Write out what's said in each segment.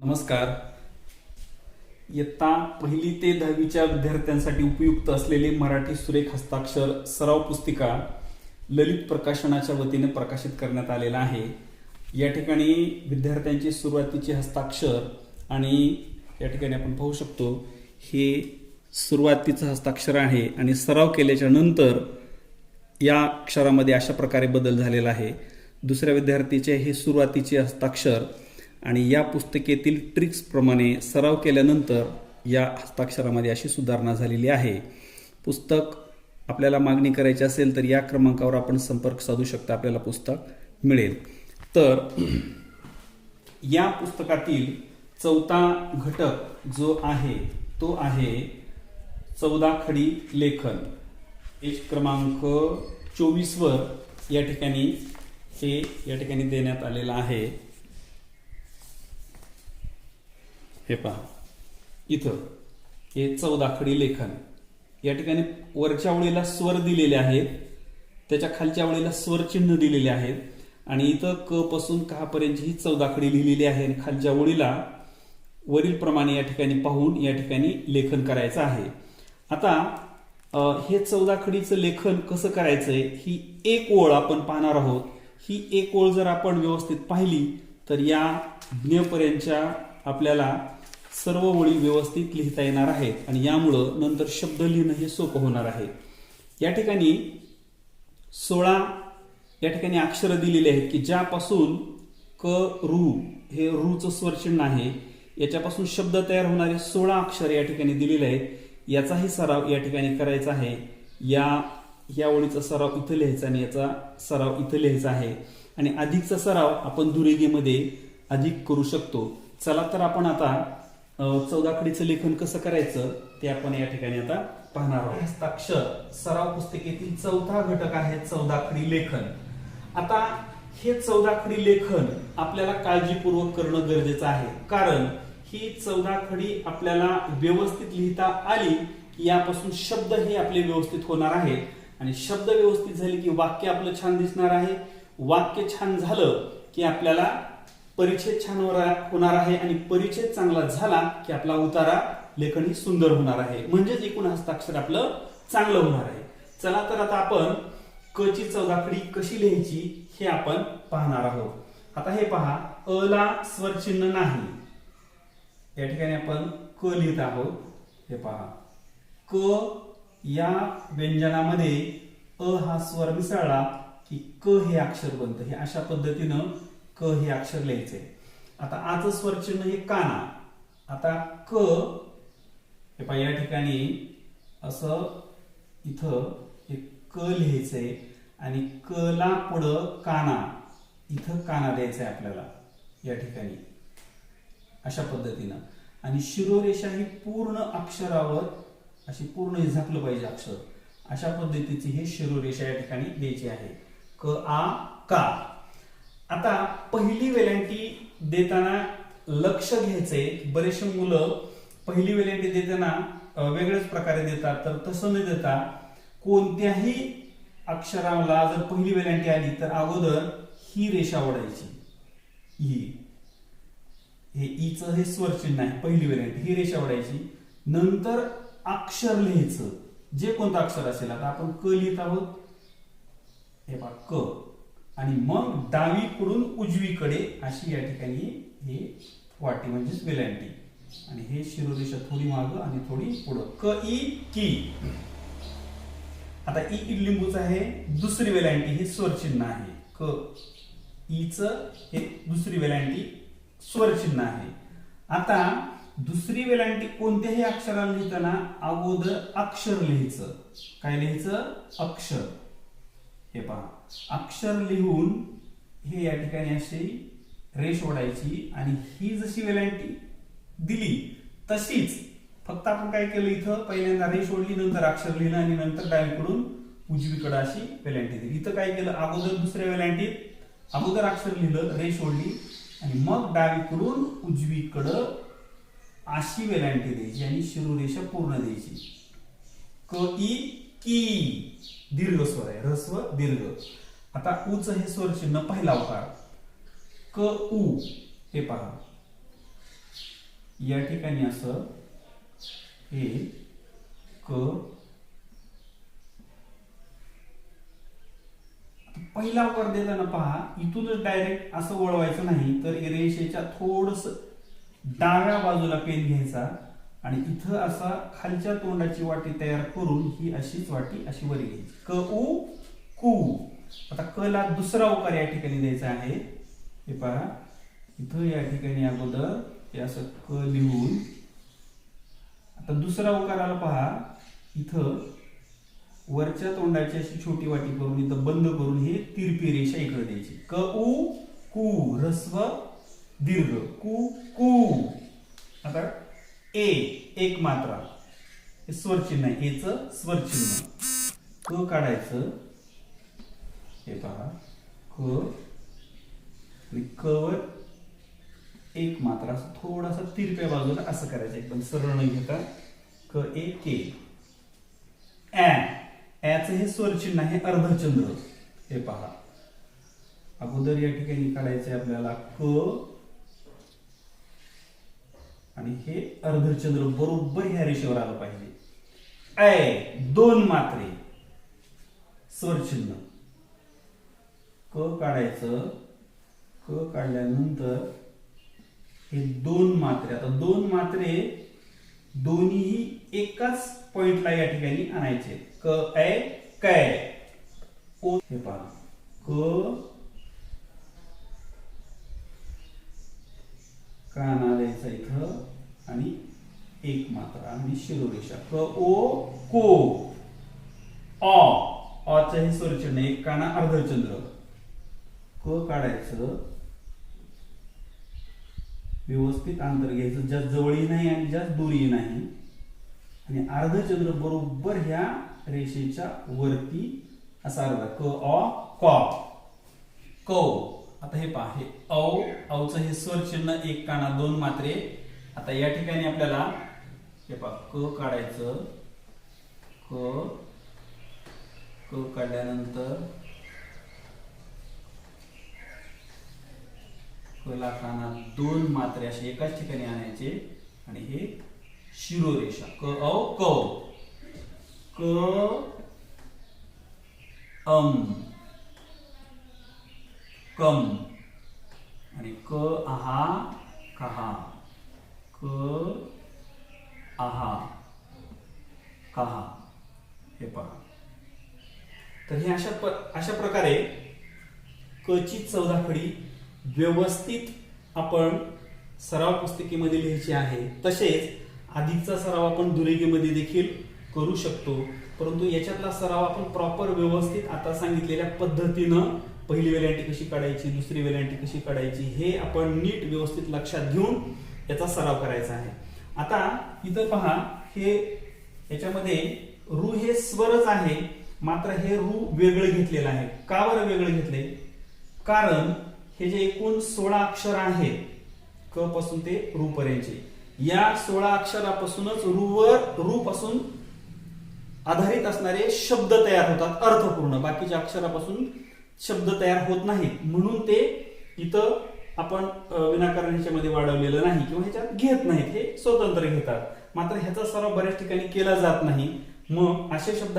नमस्कार. इयत्ता 1ली ते 10वीच्या विद्यार्थ्यांसाठी उपयुक्त असलेले मराठी सुरेख हस्ताक्षर सराव पुस्तिका ललित प्रकाशनाच्या वतीने प्रकाशित करण्यात आलेला आहे. या ठिकाणी विद्यार्थ्यांचे सुरुवातीचे हस्ताक्षर आणि या ठिकाणी आपण पाहू शकतो हे सुरुवातीचं हस्ताक्षर आहे आणि सराव केल्याच्या नंतर या अक्षरामध्ये अशा प्रकारे बदल झालेला आहे. दुसऱ्या विद्यार्थीचे हे सुरुवातीचे हस्ताक्षर आणि या पुस्तिकेतील ट्रिक्स प्रमाणे सराव केल्यानंतर या हस्ताक्षरामध्ये अशी सुधारणा झालेली आहे. पुस्तक आपल्याला मागणी करायची असेल तर या क्रमांकावर आपण संपर्क साधू शकता, आपल्याला पुस्तक मिळेल. तर या पुस्तकातील चौथा घटक जो आहे तो आहे 14 खडी लेखन. पेज क्रमांक 24 वर या ठिकाणी देण्यात आलेला आहे. हे पहा, इथं हे 14 खडी लेखन. या ठिकाणी वरच्या ओळीला स्वर दिलेले आहेत, त्याच्या खालच्या ओळीला स्वर चिन्ह दिलेले आहेत आणि इथं क पासून का पर्यंत ही 14 खडी लिहिलेली आहे आणि खालच्या ओळीला वरील प्रमाणे या ठिकाणी पाहून या ठिकाणी लेखन करायचं आहे. आता हे 14 खडीचं लेखन कसं करायचंय ही एक ओळ आपण पाहणार आहोत. ही एक ओळ जर आपण व्यवस्थित पाहिली तर या ज्ञपर्यंतच्या आपल्याला सर्व ओळी व्यवस्थित लिहिता येणार आहेत आणि यामुळं नंतर शब्द लिहिणं हे सोपं होणार आहे. या ठिकाणी 16 या ठिकाणी अक्षर दिलेली आहेत की ज्यापासून क रू हे रूचं स्वरचिन्ह आहे, याच्यापासून शब्द तयार होणारे 16 अक्षर या ठिकाणी दिलेले आहेत. याचाही सराव या ठिकाणी करायचा आहे. या ओळीचा सराव इथं लिहायचा आणि याचा सराव इथं लिहायचा आहे आणि अधिकचा सराव आपण दुरेगीमध्ये अधिक करू शकतो. चला तर आपण आता 14 खडीचं लेखन कसं करायचं ते आपण या ठिकाणी आता पाहणार आहोत. हस्ताक्षर सराव पुस्तिकेतील चौथा घटक आहे 14 खडी लेखन. आता हे 14 खडी लेखन आपल्याला काळजीपूर्वक करणं गरजेचं आहे, कारण ही 14 खडी आपल्याला व्यवस्थित लिहिता आली की यापासून शब्द हे आपले व्यवस्थित होणार आहेत आणि शब्द व्यवस्थित झाले की वाक्य आपलं छान दिसणार आहे. वाक्य छान झालं की आपल्याला परिच्छेद छान होणार आहे आणि परिच्छेद चांगला झाला की आपला उतारा लेखन ही सुंदर होणार आहे, म्हणजेच एकूण हस्ताक्षर आपलं चांगलं होणार आहे. चला तर आता आपण क ची 14 खडी कशी लिहायची हे आपण पाहणार आहोत. आता हे पहा, अ ला स्वर चिन्ह नाही, या ठिकाणी आपण क लिहित आहोत. हे पहा, क या व्यंजनामध्ये अ हा स्वर मिसळला की क हे अक्षर बनतं. हे अशा पद्धतीनं क हे अक्षर लिहायचे. आता आचं स्वर चिन्ह हे काना. आता क हे पहा, या ठिकाणी असं इथं हे क लिहायचंय आणि क ला पुढं काना, इथं काना द्यायचंय आपल्याला या ठिकाणी अशा पद्धतीनं. आणि शिरोरेषा ही पूर्ण अक्षरावर अशी पूर्ण झाकलं पाहिजे अक्षर, अशा पद्धतीची ही शिरोरेषा या ठिकाणी द्यायची आहे. क आ का. आता पहिली वेलांटी देताना लक्ष घ्यायचंय. बरेचसे मुलं पहिली वेलांटी देताना वेगळ्याच प्रकारे देतात, तर तसं न देता कोणत्याही अक्षराला जर पहिली वेलांटी आली तर अगोदर ही रेषा ओढायची. हे ईचं हे स्वर चिन्ह आहे, पहिली वेलांटी, ही रेषा ओढायची. नंतर अक्षर लिहायचं, जे कोणतं अक्षर असेल. आता आपण क लिहित आहोत, हे पहा क, आणि मग डावीकडून उजवीकडे अशी या ठिकाणी हे वाटी म्हणजेच वेलांटी आणि हे शिरोरेषा थोडी मागं आणि थोडी पुढं. क ई की. आता ई इडलिंबूच आहे, दुसरी वेलांटी हे स्वर चिन्ह आहे. क ईच हे दुसरी वेलांटी स्वर चिन्ह आहे. आता दुसरी वेलांटी कोणत्याही अक्षराला लिहिताना अगोदर अक्षर लिहायचं. काय लिहायचं? अक्षर. हे पहा, अक्षर लिहून हे या ठिकाणी अशी रेष ओढायची आणि ही जशी वेलांटी दिली तशीच, फक्त आपण काय केलं, इथं पहिल्यांदा रेष ओढली, नंतर अक्षर लिहिलं आणि नंतर डावीकडून उजवीकडे अशी वेलांटी दिली. इथं काय केलं, अगोदर दुसऱ्या वेलांटीत अगोदर अक्षर लिहिलं, रेष ओढली आणि मग डावीकडून उजवीकडं अशी वेलांटी द्यायची आणि शिरोरेषा पूर्ण द्यायची. क ई की. दीर्घ स्वर आहे, ह्रस्व दीर्घ. आता उच हे स्वर चिन्ह पहिला उकार. क उ. हे पहा, या ठिकाणी असं हे क, पहिला उकार देताना पहा इथूनच डायरेक्ट असं वळवायचं नाही, तर रेषेच्या थोडस डाव्या बाजूला पेन घ्यायचा आणि इथं असा खालच्या तोंडाची वाटी तयार करून ही अशीच वाटी अशी वर घ्यायची. क उ कु. आता क ला दुसरा उकार या ठिकाणी द्यायचा आहे. हे पहा इथं या ठिकाणी अगोदर हे असं क लिहून, आता दुसरा उकाराला पहा इथं वरच्या तोंडाची अशी छोटी वाटी करून इथं बंद करून हे तिरपी रेषा इकडे द्यायची. क उ कु, ह्रस्व दीर्घ, कु कु. आता ए, एक मात्रा, हे स्वर चिन्ह आहे, एचं स्वर चिन्ह. क काढायचं, हे पहा क आणि क वर एक मात्रा थोडासा तिरप्या बाजूला असं करायचं, एकदम सरळ न घेता. क ए के. ॲच हे स्वर चिन्ह आहे, अर्धचंद्र. हे पहा अगोदर या ठिकाणी काढायचे आपल्याला क आणि हे अर्धचंद्र बरोबर ह्या रेषेवर आलं पाहिजे. ऐ, दोन मात्रे, स्वर चिन्ह. क काढायचं, क काढल्यानंतर हे दोन मात्रे, आता दोन मात्रे दोन्हीही एकाच पॉइंटला या ठिकाणी आणायचे. क ऐ कै. ओ, हे पहा क काना द्यायचा इथं आणि एक मात्रा आणि शिरोरेषा. क ओ को. अ च हे स्वर चिन्ह, एक काना अर्धचंद्र. क काढायचं, व्यवस्थित अंतर घ्यायचं, जास्त जवळही नाही आणि जास्त दूरही नाही आणि अर्धचंद्र बरोबर ह्या रेषेच्या वरती असा अर्धा. क अ क. कौ. आता हे पहा हे औचं हे स्वर चिन्ह, एक काना दोन मात्रे. आता या ठिकाणी आपल्याला हे पहा क काढायचं, क काढल्यानंतर क ला काना दोन मात्रे असे एकाच ठिकाणी आणायचे आणि हे शिरोरेषा. क औ कौ. क कम आणि क आहा कहा. क आहा कहा. हे पहा, तर हे अशा प्रकारे क ची 14 खडी व्यवस्थित आपण सराव पुस्तिकेमध्ये लिहायची आहे. तसेच अधिकचा सराव आपण दुरेगीमध्ये देखील करू शकतो, परंतु याच्यातला सराव आपण प्रॉपर व्यवस्थित आता सांगितलेल्या पद्धतीनं पहिली वेलांटी कशी काढायची, दुसरी वेलांटी कशी काढायची हे आपण नीट व्यवस्थित लक्षात घेऊन याचा सराव करायचा आहे. आता इथं पहा हे याच्यामध्ये रू हे स्वरच आहे, मात्र हे रू वेगळं घेतलेलं आहे. का बरं वेगळं घेतले? कारण हे जे एकूण 16 अक्षर आहेत क पासून ते रू पर्यंतचे, या 16 अक्षरापासूनच रू पासून आधारित असणारे शब्द तयार होतात अर्थपूर्ण. बाकीच्या अक्षरापासून शब्द तयार होत नाहीत, म्हणून ते इथं आपण विनाकारण मध्ये वाढवलेलं नाही किंवा ह्याच्यात घेत नाहीत, हे स्वतंत्र घेतात. मात्र ह्याचा सराव बऱ्याच ठिकाणी केला जात नाही. मग असे शब्द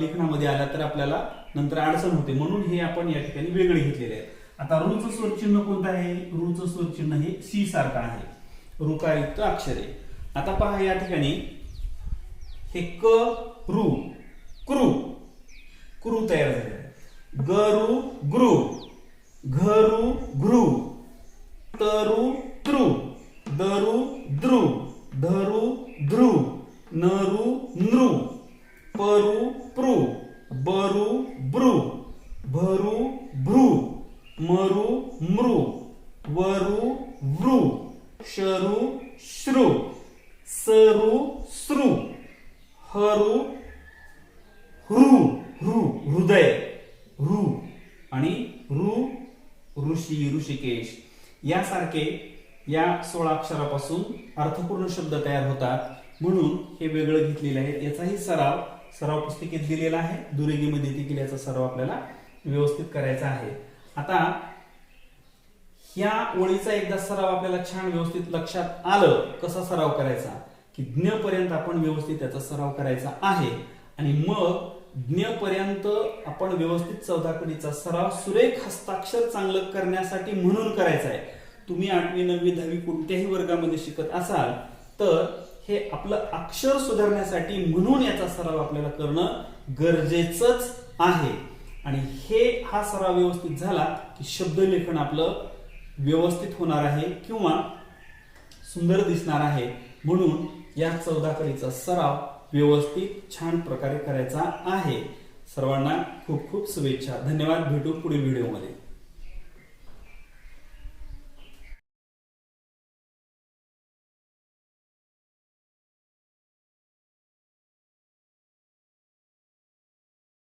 लेखनामध्ये आला तर आपल्याला नंतर अडचण होते, म्हणून हे आपण या ठिकाणी वेगळे घेतलेले आहेत. आता रूचं स्वर चिन्ह कोणतं आहे? रूचं स्वर चिन्ह हे सी सारखं आहे, रुकारयुक्त अक्षरे. आता पहा या ठिकाणी हे क रू क्रू क्रू तयार झाले. गरू ग्रू, घरू घृ, तरु तृ, दरू द्रु, धरू ध्रु, नरू नृ, परू प्रू, बरू ब्रू, भरू भ्रू, मरू मृ, वरू वृ, शरू श्रु, सरू श्रु, हरू ह्रू ह्रू हृदय ऋ आणि ऋ ऋषी ऋषिकेश यासारखे या 16 अक्षरापासून अर्थपूर्ण शब्द तयार होतात, म्हणून हे वेगळं घेतलेलं आहे. याचाही सराव पुस्तिकेत दिलेला आहे. दुरेगीमध्ये देखील याचा सराव आपल्याला व्यवस्थित करायचा आहे. आता ह्या ओळीचा एकदा सराव आपल्याला छान व्यवस्थित लक्षात आलं, कसा सराव करायचा की ज्ञ पर्यंत आपण व्यवस्थित त्याचा सराव करायचा आहे आणि मग ज्ञ पर्यंत आपण व्यवस्थित चौदाकडीचा सराव सुरेख हस्ताक्षर चांगलं करण्यासाठी म्हणून करायचा आहे. तुम्ही 8वी 9वी 10वी कोणत्याही वर्गामध्ये शिकत असाल तर हे आपलं अक्षर सुधारण्यासाठी म्हणून याचा सराव आपल्याला करणं गरजेचंच आहे. आणि हा सराव व्यवस्थित झाला की शब्दलेखन आपलं व्यवस्थित होणार आहे किंवा सुंदर दिसणार आहे. म्हणून या 14कडीचा सराव व्यवस्थित छान प्रकारे करायचा आहे. सर्वांना खूप खूप शुभेच्छा. धन्यवाद. भेटू पुढील व्हिडिओमध्ये.